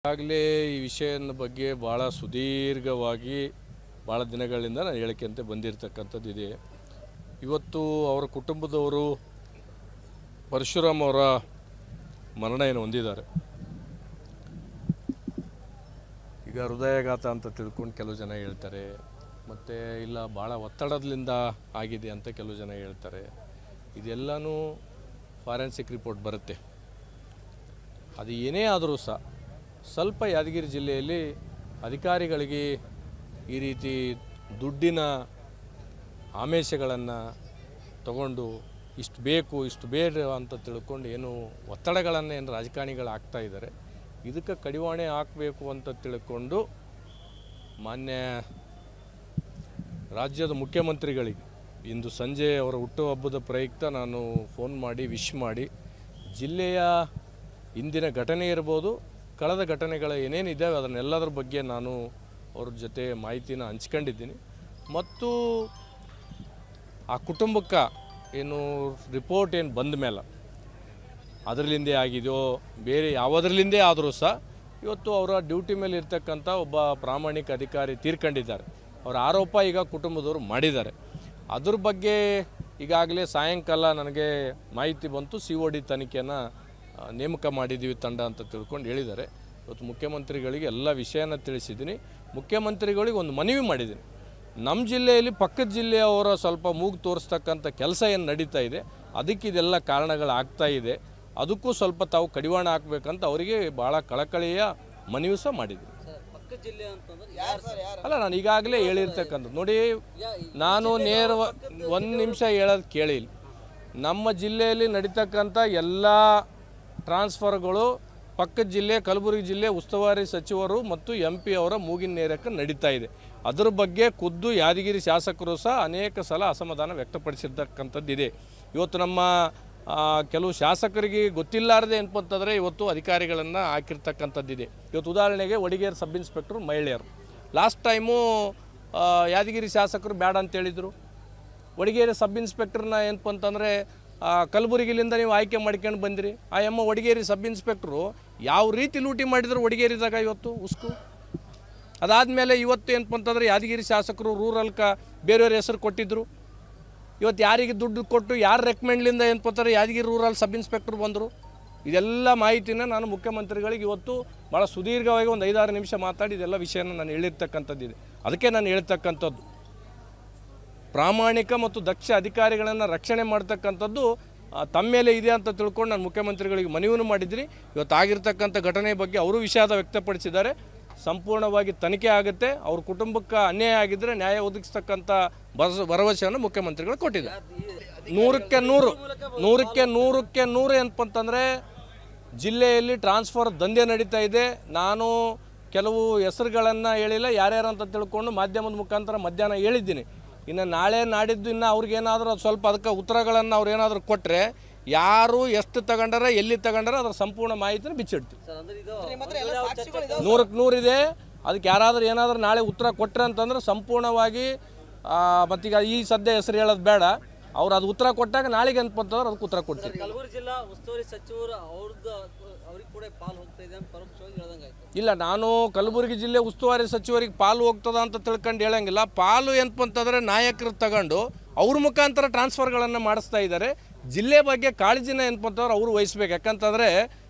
ಈಗಾಗಲೇ ಈ ವಿಷಯದ ಬಗ್ಗೆ ಭಾಳ ಸುದೀರ್ಘವಾಗಿ ಭಾಳ ದಿನಗಳಿಂದ ನಾನು ಹೇಳಿಕೆಂತೆ ಬಂದಿರತಕ್ಕಂಥದ್ದಿದೆ. ಇವತ್ತು ಅವರ ಕುಟುಂಬದವರು ಪರಶುರಾಮ್ ಅವರ ಮರಣವನ್ನು ಹೊಂದಿದ್ದಾರೆ. ಈಗ ಹೃದಯಾಘಾತ ಅಂತ ತಿಳ್ಕೊಂಡು ಕೆಲವು ಜನ ಹೇಳ್ತಾರೆ, ಮತ್ತು ಇಲ್ಲ ಭಾಳ ಒತ್ತಡದಿಂದ ಆಗಿದೆ ಅಂತ ಕೆಲವು ಜನ ಹೇಳ್ತಾರೆ. ಇದೆಲ್ಲನೂ ಫಾರೆನ್ಸಿಕ್ ರಿಪೋರ್ಟ್ ಬರುತ್ತೆ. ಅದು ಏನೇ ಆದರೂ ಸಹ ಸ್ವಲ್ಪ ಯಾದಗಿರಿ ಜಿಲ್ಲೆಯಲ್ಲಿ ಅಧಿಕಾರಿಗಳಿಗೆ ಈ ರೀತಿ ದುಡ್ಡಿನ ಆಮಿಷಗಳನ್ನು ತಗೊಂಡು ಇಷ್ಟು ಬೇಕು ಇಷ್ಟು ಬೇಡ ಅಂತ ತಿಳ್ಕೊಂಡು ಏನು ಒತ್ತಡಗಳನ್ನು ಏನು ರಾಜಕಾರಣಿಗಳು ಆಗ್ತಾ ಇದ್ದಾರೆ, ಇದಕ್ಕೆ ಕಡಿವಾಣ ಹಾಕಬೇಕು ಅಂತ ತಿಳ್ಕೊಂಡು ಮಾನ್ಯ ರಾಜ್ಯದ ಮುಖ್ಯಮಂತ್ರಿಗಳಿಗೆ ಇಂದು ಸಂಜೆ ಅವರ ಹುಟ್ಟುಹಬ್ಬದ ಪ್ರಯುಕ್ತ ನಾನು ಫೋನ್ ಮಾಡಿ ವಿಶ್ ಮಾಡಿ ಜಿಲ್ಲೆಯ ಇಂದಿನ ಘಟನೆ ಇರ್ಬೋದು, ಕಳೆದ ಘಟನೆಗಳ ಏನೇನಿದ್ದಾವೆ ಅದನ್ನೆಲ್ಲದರ ಬಗ್ಗೆ ನಾನು ಅವ್ರ ಜೊತೆ ಮಾಹಿತಿನ ಹಂಚ್ಕೊಂಡಿದ್ದೀನಿ. ಮತ್ತು ಆ ಕುಟುಂಬಕ್ಕೆ ಏನು ರಿಪೋರ್ಟ್ ಏನು ಬಂದ ಮೇಲೆ ಅದರಲ್ಲಿಂದೇ ಆಗಿದೆಯೋ ಬೇರೆ ಯಾವುದರಲ್ಲಿಂದೇ ಆದರೂ ಸಹ ಇವತ್ತು ಅವರ ಡ್ಯೂಟಿ ಮೇಲೆ ಇರ್ತಕ್ಕಂಥ ಒಬ್ಬ ಪ್ರಾಮಾಣಿಕ ಅಧಿಕಾರಿ ತೀರ್ಕೊಂಡಿದ್ದಾರೆ. ಅವರ ಆರೋಪ ಈಗ ಕುಟುಂಬದವರು ಮಾಡಿದ್ದಾರೆ. ಅದ್ರ ಬಗ್ಗೆ ಈಗಾಗಲೇ ಸಾಯಂಕಾಲ ನನಗೆ ಮಾಹಿತಿ ಬಂತು. COD ತನಿಖೆಯನ್ನು ನೇಮಕ ಮಾಡಿದ್ದೀವಿ ತಂಡ ಅಂತ ತಿಳ್ಕೊಂಡು ಹೇಳಿದ್ದಾರೆ. ಇವತ್ತು ಮುಖ್ಯಮಂತ್ರಿಗಳಿಗೆ ಎಲ್ಲ ವಿಷಯನ ತಿಳಿಸಿದ್ದೀನಿ. ಮುಖ್ಯಮಂತ್ರಿಗಳಿಗೆ ಒಂದು ಮನವಿ ಮಾಡಿದ್ದೀನಿ. ನಮ್ಮ ಜಿಲ್ಲೆಯಲ್ಲಿ ಪಕ್ಕದ ಜಿಲ್ಲೆಯವರ ಸ್ವಲ್ಪ ಮೂಗು ತೋರಿಸ್ತಕ್ಕಂಥ ಕೆಲಸ ಏನು ನಡೀತಾ ಇದೆ, ಅದಕ್ಕೆ ಇದೆಲ್ಲ ಕಾರಣಗಳಾಗ್ತಾ ಇದೆ. ಅದಕ್ಕೂ ಸ್ವಲ್ಪ ತಾವು ಕಡಿವಾಣ ಹಾಕಬೇಕಂತ ಅವರಿಗೆ ಭಾಳ ಕಳಕಳಿಯ ಮನವಿ ಸಹ ಮಾಡಿದ್ದೀನಿ. ಅಲ್ಲ, ನಾನು ಈಗಾಗಲೇ ಹೇಳಿರ್ತಕ್ಕಂಥದ್ದು ನೋಡಿ, ನಾನು ಒಂದು ನಿಮಿಷ ಹೇಳೋದು ಕೇಳಿ. ನಮ್ಮ ಜಿಲ್ಲೆಯಲ್ಲಿ ನಡೀತಕ್ಕಂಥ ಎಲ್ಲ ಟ್ರಾನ್ಸ್ಫರ್ಗಳು ಪಕ್ಕದ ಜಿಲ್ಲೆ ಕಲಬುರಗಿ ಜಿಲ್ಲೆ ಉಸ್ತುವಾರಿ ಸಚಿವರು ಮತ್ತು MP ಅವರ ಮೂಗಿನ ನೇರಕ್ಕೆ ನಡೀತಾ ಇದೆ. ಅದರ ಬಗ್ಗೆ ಖುದ್ದು ಯಾದಗಿರಿ ಶಾಸಕರು ಸಹ ಅನೇಕ ಸಲ ಅಸಮಾಧಾನ ವ್ಯಕ್ತಪಡಿಸಿರ್ತಕ್ಕಂಥದ್ದಿದೆ. ಇವತ್ತು ನಮ್ಮ ಕೆಲವು ಶಾಸಕರಿಗೆ ಗೊತ್ತಿಲ್ಲಾರದೆ ಅಂತಂದರೆ ಇವತ್ತು ಅಧಿಕಾರಿಗಳನ್ನು ಹಾಕಿರ್ತಕ್ಕಂಥದ್ದಿದೆ. ಇವತ್ತು ಉದಾಹರಣೆಗೆ ವಡಿಗೇರಿ ಸಬ್ ಇನ್ಸ್ಪೆಕ್ಟ್ರು ಮಹಿಳೆಯರು ಲಾಸ್ಟ್ ಟೈಮು ಯಾದಗಿರಿ ಶಾಸಕರು ಬೇಡ ಅಂತೇಳಿದರು. ವಡಿಗೇರಿ ಸಬ್ ಇನ್ಸ್ಪೆಕ್ಟ್ರನ್ನ ಏನಪ್ಪ ಅಂತಂದರೆ ಕಲಬುರಗಿಲಿಂದ ನೀವು ಆಯ್ಕೆ ಮಾಡ್ಕೊಂಡು ಬಂದಿರಿ. ವಡಿಗೇರಿ ಸಬ್ ಇನ್ಸ್ಪೆಕ್ಟ್ರು ಯಾವ ರೀತಿ ಲೂಟಿ ಮಾಡಿದ್ರು ವಡಿಗೇರಿದಾಗ ಇವತ್ತು ಉಸ್ಕು. ಅದಾದಮೇಲೆ ಇವತ್ತು ಏನಪ್ಪ ಅಂತಂದರೆ ಯಾದಗಿರಿ ಶಾಸಕರು ರೂರಲ್ಕ ಬೇರೆಯವ್ರ ಹೆಸರು ಕೊಟ್ಟಿದ್ದರು. ಇವತ್ತು ಯಾರಿಗೆ ದುಡ್ಡು ಕೊಟ್ಟು ಯಾರ ರೆಕಮೆಂಡ್ಲಿಂದ ಏನಪ್ಪ ಅಂತಾರೆ ಯಾದಗಿರಿ ರೂರಲ್ ಸಬ್ ಇನ್ಸ್ಪೆಕ್ಟ್ರು ಬಂದರು. ಇದೆಲ್ಲ ಮಾಹಿತಿನ ನಾನು ಮುಖ್ಯಮಂತ್ರಿಗಳಿಗೆ ಇವತ್ತು ಭಾಳ ಸುದೀರ್ಘವಾಗಿ ಒಂದು 5-6 ನಿಮಿಷ ಮಾತಾಡಿ ಇದೆಲ್ಲ ವಿಷಯನ ನಾನು ಹೇಳಿರ್ತಕ್ಕಂಥದ್ದಿದೆ. ಅದಕ್ಕೆ ನಾನು ಹೇಳ್ತಕ್ಕಂಥದ್ದು ಪ್ರಾಮಾಣಿಕ ಮತ್ತು ದಕ್ಷ ಅಧಿಕಾರಿಗಳನ್ನು ರಕ್ಷಣೆ ಮಾಡ್ತಕ್ಕಂಥದ್ದು ತಮ್ಮ ಮೇಲೆ ಇದೆ ಅಂತ ತಿಳ್ಕೊಂಡು ನಾನು ಮುಖ್ಯಮಂತ್ರಿಗಳಿಗೆ ಮನವಿಯನ್ನು ಮಾಡಿದ್ದೀನಿ. ಇವತ್ತು ಆಗಿರ್ತಕ್ಕಂಥ ಘಟನೆ ಬಗ್ಗೆ ಅವರು ವಿಷಾದ ವ್ಯಕ್ತಪಡಿಸಿದ್ದಾರೆ. ಸಂಪೂರ್ಣವಾಗಿ ತನಿಖೆ ಆಗುತ್ತೆ. ಅವ್ರ ಕುಟುಂಬಕ್ಕೆ ಅನ್ಯಾಯ ಆಗಿದ್ದರೆ ನ್ಯಾಯ ಒದಗಿಸ್ತಕ್ಕಂಥ ಭರವಸೆಯನ್ನು ಮುಖ್ಯಮಂತ್ರಿಗಳು ಕೊಟ್ಟಿದ್ದಾರೆ. 100ಕ್ಕೆ 100 ಏನಪ್ಪ ಅಂತಂದರೆ ಜಿಲ್ಲೆಯಲ್ಲಿ ಟ್ರಾನ್ಸ್ಫರ್ ದಂಧೆ ನಡೀತಾ ಇದೆ. ನಾನು ಕೆಲವು ಹೆಸರುಗಳನ್ನು ಹೇಳಿಲ್ಲ, ಯಾರ್ಯಾರು ಅಂತ ತಿಳ್ಕೊಂಡು ಮಾಧ್ಯಮದ ಮುಖಾಂತರ ಮಧ್ಯಾಹ್ನ ಹೇಳಿದ್ದೀನಿ. ಇನ್ನು ನಾಳೆ ನಾಡಿದ್ದು ಇನ್ನು ಅವ್ರಿಗೇನಾದರೂ ಸ್ವಲ್ಪ ಅದಕ್ಕೆ ಉತ್ತರಗಳನ್ನು ಅವ್ರು ಏನಾದರೂ ಕೊಟ್ಟರೆ ಯಾರು ಎಷ್ಟು ತಗೊಂಡಾರ ಎಲ್ಲಿ ತಗೊಂಡಾರ ಅದರ ಸಂಪೂರ್ಣ ಮಾಹಿತಿನ ಬಿಚ್ಚಿಡ್ತೀವಿ. 100ಕ್ಕೆ 100 ಇದೆ. ಅದಕ್ಕೆ ಯಾರಾದರೂ ಏನಾದರೂ ನಾಳೆ ಉತ್ತರ ಕೊಟ್ಟರೆ ಅಂತಂದ್ರೆ ಸಂಪೂರ್ಣವಾಗಿ ಮತ್ತೀಗ ಈ ಸದ್ಯ ಹೆಸರು ಹೇಳೋದು ಬೇಡ, ಅವ್ರು ಅದು ಉತ್ತರ ಕೊಟ್ಟಾಗ ನಾಳೆಗೆ ಅಂತಂದ್ರೆ ಅದಕ್ಕೆ ಉತ್ತರ ಕೊಡ್ತೀವಿ. ಕಲಬುರಗಿ ಜಿಲ್ಲಾ ಉಸ್ತುವಾರಿ ಸಚಿವರು ಅವ್ರಿಗೆ ಕೂಡ ಪಾಲು ಹೋಗ್ತಾ ಇದೆ ಅಂತ ಪರೋಕ್ಷವಾಗಿ ಹೇಳ್ದಂಗಾಯ್ತು. ಇಲ್ಲ, ನಾನು ಕಲಬುರಗಿ ಜಿಲ್ಲೆ ಉಸ್ತುವಾರಿ ಸಚಿವರಿಗೆ ಪಾಲು ಹೋಗ್ತದ ಅಂತ ತಿಳ್ಕೊಂಡು ಹೇಳಂಗಿಲ್ಲ. ಪಾಲು ಏನಪ್ಪ ಅಂತಂದರೆ ನಾಯಕರು ತಗೊಂಡು ಅವ್ರ ಮುಖಾಂತರ ಟ್ರಾನ್ಸ್ಫರ್ಗಳನ್ನು ಮಾಡಿಸ್ತಾ ಇದ್ದಾರೆ. ಜಿಲ್ಲೆ ಬಗ್ಗೆ ಕಾಳಜಿನ ಏನಪ್ಪ ಅಂತಂದ್ರೆ ಅವರು ವಹಿಸ್ಬೇಕು. ಯಾಕಂತಂದರೆ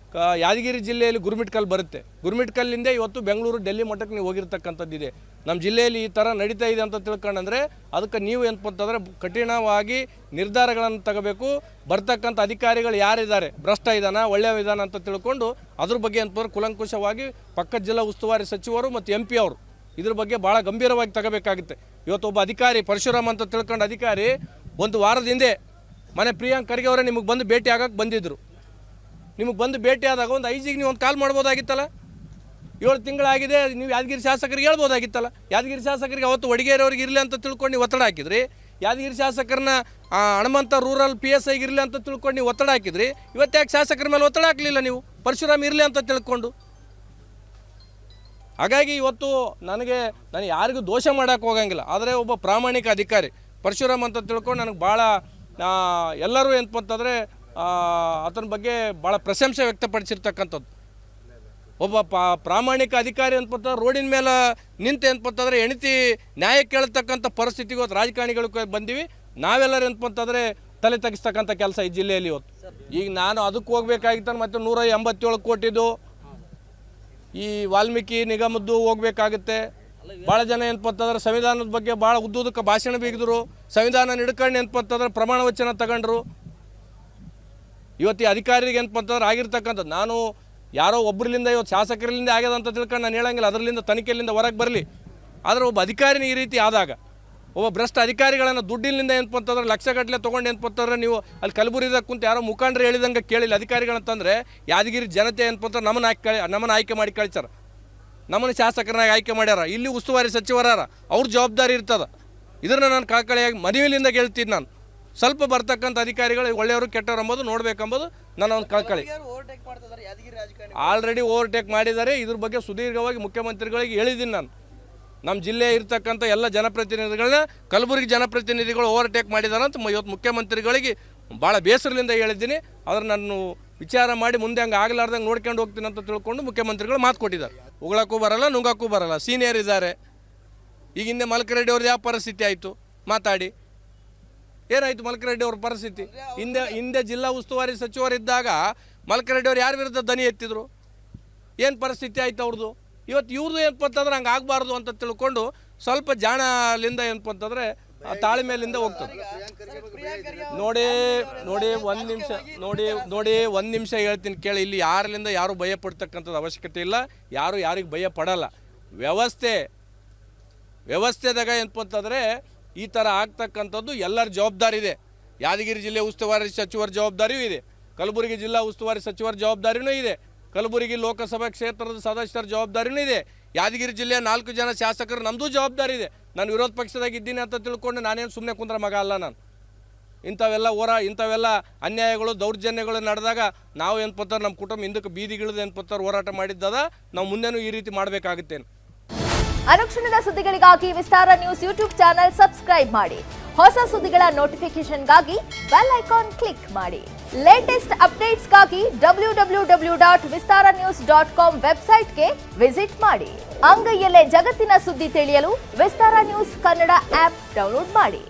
ಯಾದಗಿರಿ ಜಿಲ್ಲೆಯಲ್ಲಿ ಗುರುಮಿಟ್ಕಲ್ ಬರುತ್ತೆ. ಗುರುಮಿಟ್ಕಲ್ಲಿಂದ ಇವತ್ತು ಬೆಂಗಳೂರು ಡೆಲ್ಲಿ ಮಟ್ಟಕ್ಕೆ ನೀವು ಹೋಗಿರ್ತಕ್ಕಂಥದ್ದಿದೆ. ನಮ್ಮ ಜಿಲ್ಲೆಯಲ್ಲಿ ಈ ಥರ ನಡೀತಾ ಇದೆ ಅಂತ ತಿಳ್ಕೊಂಡ್ರೆ ಅದಕ್ಕೆ ನೀವು ಏನಪ್ಪ ಅಂತಂದರೆ ಕಠಿಣವಾಗಿ ನಿರ್ಧಾರಗಳನ್ನು ತಗೋಬೇಕು. ಬರ್ತಕ್ಕಂಥ ಅಧಿಕಾರಿಗಳು ಯಾರಿದ್ದಾರೆ, ಭ್ರಷ್ಟ ಇದ್ದಾನ ಒಳ್ಳೆಯ ವಿಧಾನ ಅಂತ ತಿಳ್ಕೊಂಡು ಅದ್ರ ಬಗ್ಗೆ ಅಂತಂದ್ರೆ ಕುಲಂಕುಷವಾಗಿ ಪಕ್ಕದ ಜಿಲ್ಲಾ ಉಸ್ತುವಾರಿ ಸಚಿವರು ಮತ್ತು MP ಅವರು ಇದ್ರ ಬಗ್ಗೆ ಭಾಳ ಗಂಭೀರವಾಗಿ ತಗೋಬೇಕಾಗುತ್ತೆ. ಇವತ್ತು ಒಬ್ಬ ಅಧಿಕಾರಿ ಪರಶುರಾಮ್ ಅಂತ ತಿಳ್ಕೊಂಡು ಅಧಿಕಾರಿ ಒಂದು ವಾರದ ಹಿಂದೆ ಮನೆ ಪ್ರಿಯಾಂಕ್ ಖರ್ಗೆ ಅವರೇ ನಿಮಗೆ ಬಂದು ಭೇಟಿ ಆಗಕ್ಕೆ ಬಂದಿದ್ದರು. ನಿಮಗೆ ಬಂದು ಭೇಟಿ ಆದಾಗ ಒಂದು IG ನೀವು ಒಂದು ಕಾಲ್ ಮಾಡ್ಬೋದಾಗಿತ್ತಲ್ಲ. 7 ತಿಂಗಳಾಗಿದೆ, ನೀವು ಯಾದಗಿರಿ ಶಾಸಕರಿಗೆ ಹೇಳ್ಬೋದಾಗಿತ್ತಲ್ಲ. ಯಾದಗಿರಿ ಶಾಸಕರಿಗೆ ಅವತ್ತು ವಡಿಗೇರಿ ಅವ್ರಿಗೆ ಇರಲಿ ಅಂತ ತಿಳ್ಕೊಂಡು ನೀವು ಒತ್ತಡ ಹಾಕಿದ್ರಿ. ಯಾದಗಿರಿ ಶಾಸಕರನ್ನ ಹನುಮಂತ ರೂರಲ್ PSI ಇರಲಿ ಅಂತ ತಿಳ್ಕೊಂಡು ನೀವು ಒತ್ತಡ ಹಾಕಿದ್ರಿ. ಇವತ್ತು ಯಾಕೆ ಶಾಸಕರ ಮೇಲೆ ಒತ್ತಡ ಹಾಕಲಿಲ್ಲ ನೀವು, ಪರಶುರಾಮ್ ಇರಲಿ ಅಂತ ತಿಳ್ಕೊಂಡು? ಹಾಗಾಗಿ ಇವತ್ತು ನಾನು ಯಾರಿಗೂ ದೋಷ ಮಾಡೋಕ್ಕೆ ಹೋಗಂಗಿಲ್ಲ. ಆದರೆ ಒಬ್ಬ ಪ್ರಾಮಾಣಿಕ ಅಧಿಕಾರಿ ಪರಶುರಾಮ್ ಅಂತ ತಿಳ್ಕೊಂಡು ನನಗೆ ಭಾಳ ಎಲ್ಲರೂ ಏನಪ್ಪ ಅಂತಂದರೆ ಆತನ ಬಗ್ಗೆ ಭಾಳ ಪ್ರಶಂಸೆ ವ್ಯಕ್ತಪಡಿಸಿರ್ತಕ್ಕಂಥದ್ದು. ಒಬ್ಬ ಪ್ರಾಮಾಣಿಕ ಅಧಿಕಾರಿ ಅಂತಂದ್ರೆ ರೋಡಿನ ಮೇಲೆ ನಿಂತು ಅಂತಂದ್ರೆ ಹೆಂಡತಿ ನ್ಯಾಯ ಕೇಳತಕ್ಕಂಥ ಪರಿಸ್ಥಿತಿಗೆ ಇವತ್ತು ರಾಜಕಾರಣಿಗಳು ಬಂದೀವಿ. ನಾವೆಲ್ಲರೂ ಅಂತಂದ್ರೆ ತಲೆ ತಗ್ಸ್ತಕ್ಕಂಥ ಕೆಲಸ ಈ ಜಿಲ್ಲೆಯಲ್ಲಿ ಇವತ್ತು. ಈಗ ನಾನು ಅದಕ್ಕೆ ಹೋಗ್ಬೇಕಾಗಿತ್ತು, ಮತ್ತು 187 ಕೋಟಿದು ಈ ವಾಲ್ಮೀಕಿ ನಿಗಮದ್ದು ಹೋಗ್ಬೇಕಾಗುತ್ತೆ. ಭಾಳ ಜನ ಏನಪ್ಪಂತಂದ್ರೆ ಸಂವಿಧಾನದ ಬಗ್ಗೆ ಭಾಳ ಉದ್ದುದಕ್ಕೆ ಭಾಷಣ ಬೀಗಿದ್ರು, ಸಂವಿಧಾನ ಹಿಡ್ಕೊಂಡು ಏನಪ್ಪಂತಂದ್ರೆ ಪ್ರಮಾಣ ವಚನ ತಗೊಂಡ್ರು. ಇವತ್ತು ಈ ಅಧಿಕಾರಿಗೆ ಏನಪ್ಪಂತಂದ್ರೆ ಆಗಿರ್ತಕ್ಕಂಥದ್ದು ನಾನು ಯಾರೋ ಒಬ್ಬರಿಂದ ಇವತ್ತು ಶಾಸಕರಿಂದ ಆಗ್ಯದ ಅಂತ ತಿಳ್ಕೊಂಡು ನಾನು ಹೇಳಂಗಿಲ್ಲ, ಅದರಲ್ಲಿಂದ ತನಿಖೆಯಿಂದ ಹೊರಗೆ ಬರಲಿ. ಆದರೆ ಒಬ್ಬ ಅಧಿಕಾರಿನ ಈ ರೀತಿ ಆದಾಗ, ಒಬ್ಬ ಭ್ರಷ್ಟ ಅಧಿಕಾರಿಗಳನ್ನು ದುಡ್ಡಿನಿಂದ ಏನಪ್ಪಂತಂದ್ರೆ ಲಕ್ಷಗಟ್ಟಲೆ ತೊಗೊಂಡು ಏನಪ್ಪಂತಂದ್ರೆ ನೀವು ಅಲ್ಲಿ ಕಲಬುರಗಿದಾಗ ಕುಂತು ಯಾರೋ ಮುಖಂಡರು ಹೇಳಿದಂಗೆ ಕೇಳಿಲ್ಲ ಅಧಿಕಾರಿಗಳಂತಂದರೆ ಯಾದಗಿರಿ ಜನತೆ ಏನಪ್ಪಂತ ನಮ್ಮನ್ನು ಆಯ್ಕೆ ಮಾಡಿ ಕಳಿಸ್ಯಾರ, ನಮ್ಮನ್ನು ಶಾಸಕರನ್ನಾಗಿ ಆಯ್ಕೆ ಮಾಡ್ಯಾರ, ಇಲ್ಲಿ ಉಸ್ತುವಾರಿ ಸಚಿವರಾರ, ಅವ್ರ ಜವಾಬ್ದಾರಿ ಇರ್ತದೆ. ಇದನ್ನು ನಾನು ಕಳಕಳಿಯಾಗಿ ಮನವಿಲಿಂದ ಹೇಳ್ತೀನಿ. ನಾನು ಸ್ವಲ್ಪ ಬರ್ತಕ್ಕಂಥ ಅಧಿಕಾರಿಗಳು ಒಳ್ಳೆಯವರು ಕೆಟ್ಟವರು ಎಂಬುದು ನೋಡಬೇಕೆಂಬುದು ನನ್ನ ಒಂದು ಕಳಕಳಿ. ಆಲ್ರೆಡಿ ಓವರ್ಟೇಕ್ ಮಾಡಿದ್ದಾರೆ. ಇದ್ರ ಬಗ್ಗೆ ಸುದೀರ್ಘವಾಗಿ ಮುಖ್ಯಮಂತ್ರಿಗಳಿಗೆ ಹೇಳಿದ್ದೀನಿ ನಾನು. ನಮ್ಮ ಜಿಲ್ಲೆ ಇರ್ತಕ್ಕಂಥ ಎಲ್ಲ ಜನಪ್ರತಿನಿಧಿಗಳನ್ನ ಕಲಬುರಗಿ ಜನಪ್ರತಿನಿಧಿಗಳು ಓವರ್ಟೇಕ್ ಮಾಡಿದ್ದಾರೆ ಅಂತ ಇವತ್ತು ಮುಖ್ಯಮಂತ್ರಿಗಳಿಗೆ ಭಾಳ ಬೇಸರದಿಂದ ಹೇಳಿದ್ದೀನಿ. ಆದ್ರೆ ನಾನು ವಿಚಾರ ಮಾಡಿ ಮುಂದೆ ಹಂಗೆ ಆಗಲಾರ್ದಂಗೆ ನೋಡ್ಕೊಂಡು ಹೋಗ್ತೀನಿ ಅಂತ ತಿಳ್ಕೊಂಡು ಮುಖ್ಯಮಂತ್ರಿಗಳು ಮಾತು ಕೊಟ್ಟಿದ್ದಾರೆ. ಉಗಳಕ್ಕೂ ಬರಲ್ಲ, ನುಂಗಕ್ಕೂ ಬರಲ್ಲ, ಸೀನಿಯರ್ ಇದ್ದಾರೆ. ಈಗ ಹಿಂದೆ ಮಲ್ಕರೆಡ್ಡಿ ಅವ್ರದ್ದು ಯಾವ ಪರಿಸ್ಥಿತಿ ಆಯಿತು ಮಾತಾಡಿ, ಏನಾಯಿತು ಮಲ್ಕರೆಡ್ಡಿ ಅವ್ರ ಪರಿಸ್ಥಿತಿ? ಹಿಂದೆ ಜಿಲ್ಲಾ ಉಸ್ತುವಾರಿ ಸಚಿವರಿದ್ದಾಗ ಮಲ್ಕರೆಡ್ಡಿ ಅವ್ರು ಯಾರ ವಿರುದ್ಧ ದನಿ ಎತ್ತಿದ್ರು, ಏನು ಪರಿಸ್ಥಿತಿ ಆಯಿತು ಅವ್ರದ್ದು? ಇವತ್ತು ಇವ್ರದ್ದು ಏನಪ್ಪ ಅಂತಂದ್ರೆ ಹಂಗೆ ಆಗಬಾರ್ದು ಅಂತ ತಿಳ್ಕೊಂಡು ಸ್ವಲ್ಪ ಜಾಣಲಿಂದ ಏನಪ್ಪ ಅಂತಂದರೆ ತಾಳ್ಮೆಲಿಂದ ಹೋಗ್ತದೆ. ನೋಡಿ ಒಂದು ನಿಮಿಷ ಹೇಳ್ತೀನಿ ಕೇಳಿ. ಇಲ್ಲಿ ಯಾರಲಿಂದ ಯಾರು ಭಯ ಪಡ್ತಕ್ಕಂಥದ್ದು ಅವಶ್ಯಕತೆ ಇಲ್ಲ, ಯಾರು ಯಾರಿಗೆ ಭಯ ಪಡಲ್ಲ. ವ್ಯವಸ್ಥೆದಾಗ ಏನಪ್ಪ ಅಂತಂದರೆ ಈ ಥರ ಆಗ್ತಕ್ಕಂಥದ್ದು ಎಲ್ಲರ ಜವಾಬ್ದಾರಿ ಇದೆ. ಯಾದಗಿರಿ ಜಿಲ್ಲೆ ಉಸ್ತುವಾರಿ ಸಚಿವರ ಜವಾಬ್ದಾರಿಯೂ ಇದೆ, ಕಲಬುರಗಿ ಜಿಲ್ಲಾ ಉಸ್ತುವಾರಿ ಸಚಿವರ ಜವಾಬ್ದಾರಿಯೂ ಇದೆ, ಕಲಬುರಗಿ ಲೋಕಸಭಾ ಕ್ಷೇತ್ರದ ಸದಸ್ಯರ ಜವಾಬ್ದಾರಿಯೂ ಇದೆ, ಯಾದಗಿರಿ ಜಿಲ್ಲೆಯ 4 ಜನ ಶಾಸಕರು ನಮ್ಮದು ಜವಾಬ್ದಾರಿ ಇದೆ. ನಾನು ವಿರೋಧ ಪಕ್ಷದಾಗ ಇದ್ದೀನಿ ಅಂತ ತಿಳ್ಕೊಂಡು ನಾನೇನು ಸುಮ್ಮನೆ ಕುಂದ್ರ ಮಗ ಅಲ್ಲ. ನಾನು ಇಂಥವೆಲ್ಲ ಅನ್ಯಾಯಗಳು ದೌರ್ಜನ್ಯಗಳು ನಡೆದಾಗ ನಾವು ಏನಪ್ಪತ್ತಾರೆ ನಮ್ಮ ಕುಟುಂಬ ಹಿಂದಕ್ಕೆ ಬೀದಿಗಿಳಿದು ಏನಪ್ಪತ್ತಾರೆ ಹೋರಾಟ ಮಾಡಿದ್ದದ. ನಾವು ಮುಂದೆನೂ ಈ ರೀತಿ ಮಾಡಬೇಕಾಗುತ್ತೇನೆ. ಅನುಕ್ಷಣದ ಸುದ್ದಿಗಳಿಗಾಗಿ ವಿಸ್ತಾರ ನ್ಯೂಸ್ ಯೂಟ್ಯೂಬ್ ಚಾನೆಲ್ ಸಬ್ಸ್ಕ್ರೈಬ್ ಮಾಡಿ. ಹೊಸ ಸುದ್ದಿಗಳ ನೋಟಿಫಿಕೇಶನ್ಗಾಗಿ ಬೆಲ್ ಐಕಾನ್ ಕ್ಲಿಕ್ ಮಾಡಿ. ಲೇಟೆಸ್ಟ್ ಅಪ್ಡೇಟ್ಸ್ಗಾಗಿ www.vistaranews.com ವೆಬ್ಸೈಟ್ಗೆ ವಿಸಿಟ್ ಮಾಡಿ. ಅಂಗೈಯಲ್ಲೇ ಜಗತ್ತಿನ ಸುದ್ದಿ ತಿಳಿಯಲು ವಿಸ್ತಾರ ನ್ಯೂಸ್ ಕನ್ನಡ ಆಪ್ ಡೌನ್ಲೋಡ್ ಮಾಡಿ.